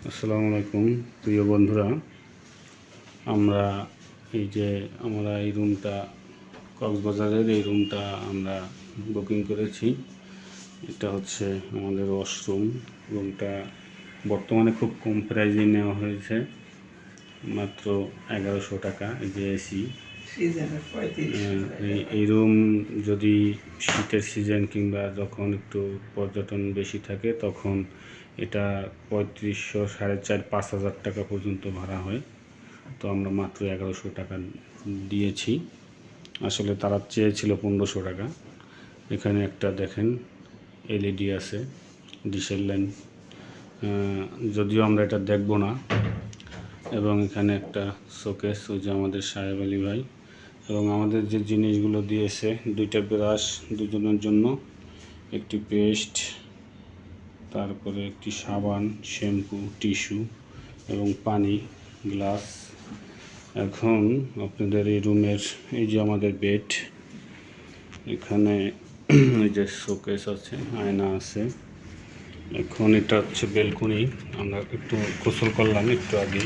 আসসালামু আলাইকুম প্রিয় বন্ধুরা, আমরা এই রুমটা কক্সবাজারের এই রুমটা আমরা বুকিং করেছি। এটা হচ্ছে আমাদের ওয়াশরুম। রুমটা বর্তমানে খুব কম প্রাইজে নেওয়া হয়েছে, মাত্র 1100 টাকা। এই যে এসি এই রুম যদি শীতের সিজন কিংবা যখন একটু পর্যটন বেশি থাকে তখন এটা 3500, 4,500, 5,000 টাকা পর্যন্ত ভাড়া হয়। তো আমরা মাত্র 1100 টাকা দিয়েছি। আসলে তারা চেয়েছিল 1500 টাকা। এখানে একটা দেখেন এলইডি আছে, ডিশের লাইন, যদিও আমরা এটা দেখব না। এবং এখানে একটা শোকেস, ওই যে আমাদের সাহেব আলী ভাই, এবং আমাদের যে জিনিসগুলো দিয়েছে, 2টা ব্রাশ দুজনের জন্য, একটি পেস্ট, তারপরে একটি সাবান, শ্যাম্পু, টিস্যু এবং পানি, গ্লাস। এখন আপনাদের এই রুমের এই যে আমাদের বেড, এখানে এই যে শোকেস আছে, আয়না আছে। এখন এটা হচ্ছে বেলকনি। আমরা একটু গোসল করলাম একটু আগে।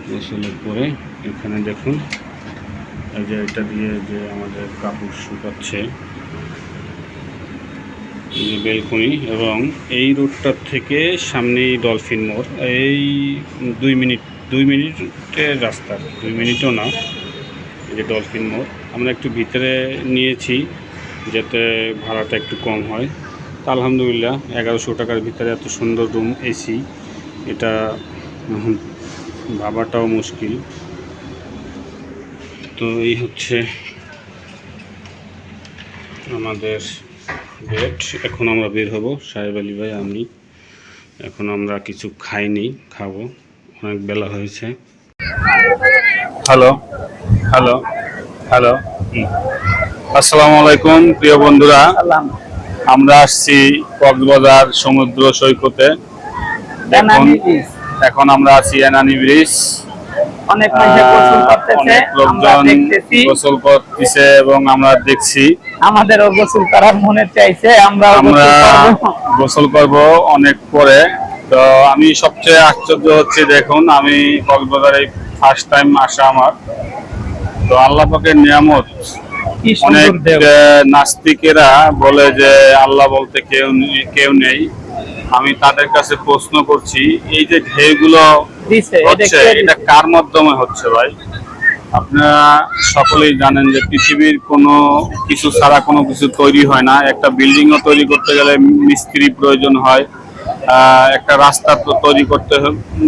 গোসলের পরে এখানে দেখুন এই যে এটা দিয়ে যে আমাদের কাপড় শুকাচ্ছে, বেলকনি। এবং এই রোডটার থেকে সামনেই ডলফিন মোড়, এই 2 মিনিটের রাস্তা, 2 মিনিটও না। এই যে ডলফিন মোড়। আমরা একটু ভিতরে নিয়েছি যাতে ভাড়াটা একটু কম হয়। তা আলহামদুলিল্লাহ 1100 টাকার ভিতরে এত সুন্দর রুম, এসি, এটা ভাবাটাও মুশকিল। তো এই হচ্ছে আমাদের বেড। এখন আমরা বের হব, সাহেব আলী ভাই, আমি। এখন আমরা কিছু খাইনি, খাবো, অনেক বেলা হয়েছে। হ্যালো হ্যালো হ্যালো আসসালামু আলাইকুম প্রিয় বন্ধুরা, আমরা আসছি কক্সবাজার সমুদ্র সৈকতে। এখন আমরা আছি এনানি ব্রিজ। অনেক লোকজন গোসল করতেছে এবং আমরা দেখছি। আমাদেরও গোসল করার মনে চাইছে, আমরা গোসল করব অনেক পরে। তো আমি সবচেয়ে আশ্চর্য হচ্ছে, দেখুন, আমি কক্সবাজারে ফার্স্ট টাইম আসা আমার। তো আল্লাহ পাকের নিয়ামত। অনেক নাস্তিকেরা বলে যে আল্লাহ বলতে কেউ নেই। আমি তাদের কাছে প্রশ্ন করছি, এই যে ঢেউগুলো হচ্ছে, এটা কার মাধ্যমে হচ্ছে ভাই? আপনারা সকলেই জানেন যে পৃথিবীর কোনো কিছু ছাড়া কোনো কিছু তৈরি হয় না। একটা বিল্ডিংও তৈরি করতে গেলে মিস্ত্রি প্রয়োজন হয়, একটা রাস্তা তৈরি করতে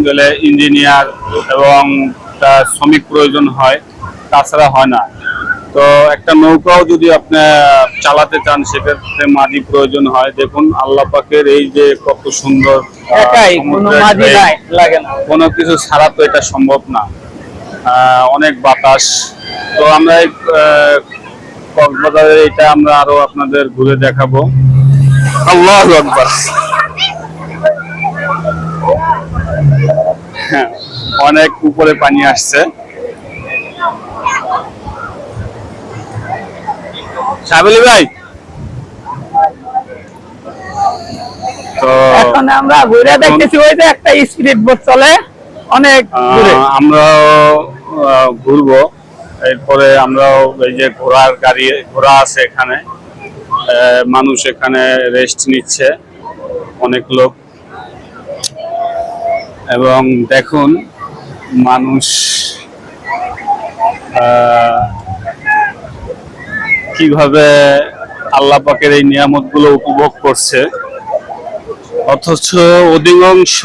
গেলে ইঞ্জিনিয়ার এবং শ্রমিক প্রয়োজন হয়, তাছাড়া হয় না। তো একটা নৌকাও যদি আপনি চালাতে চান সেক্ষেত্রে মাঝি প্রয়োজন হয়। দেখুন আল্লাহ পাকের এই যে কত সুন্দর, কোনো কিছু ছাড়া তো এটা সম্ভব না। অনেক বাতাস। তো আমরা এই কক্সবাজারের এটা আমরা আরো আপনাদের ঘুরে দেখাবো। আল্লাহু আকবার। অনেক উপরে পানি আসছে। সাহেব ভাই, তো এখন আমরা ঘুরে দেখতেছি, ওই যে একটা স্পিড বোট চলে অনেক দূরে। আমরাও ঘুরবো। এরপরে আমরাও এই যে ঘোড়া আছে এখানে, মানুষ এখানে রেস্ট নিচ্ছে, অনেক লোক। এবং দেখুন মানুষ কিভাবে আল্লাহ পাকের এই নিয়ামতগুলো উপভোগ করছে। অথচ অধিকাংশ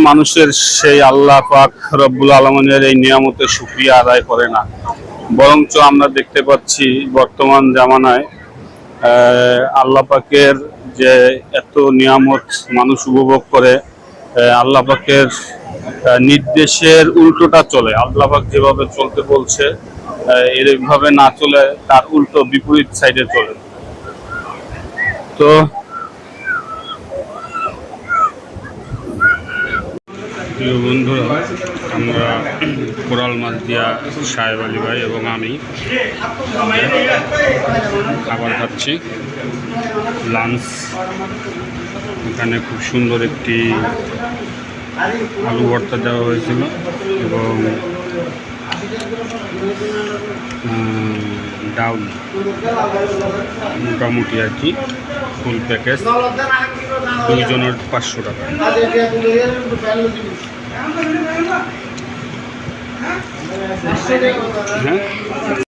মানুষের সেই আল্লাহ পাক রব্বুল আলামিনের এই নিয়ামতের শুকরিয়া আদায় করে না। বরঞ্চ আমরা দেখতে পাচ্ছি বর্তমান জামানায় আল্লাহ পাকের যে এত নিয়ামত মানুষ উপভোগ করে, আল্লাহ পাকের নির্দেশের উল্টোটা চলে। আল্লাহ পাক যেভাবে চলতে বলছে এইভাবে না চলে, তার উল্টো বিপরীত সাইডে চলে। তো প্রিয় বন্ধুরা, আমরা কোরাল মাছ দিয়া সাহেব আলী ভাই এবং আমি খাবার খাচ্ছি, লাঞ্চ। এখানে খুব সুন্দর একটি আলু ভর্তা দেওয়া হয়েছিল এবং ডাউল মোটামুটি আর কি ফুল প্যাকেজ দুইজনের 500 টাকা। হ্যাঁ।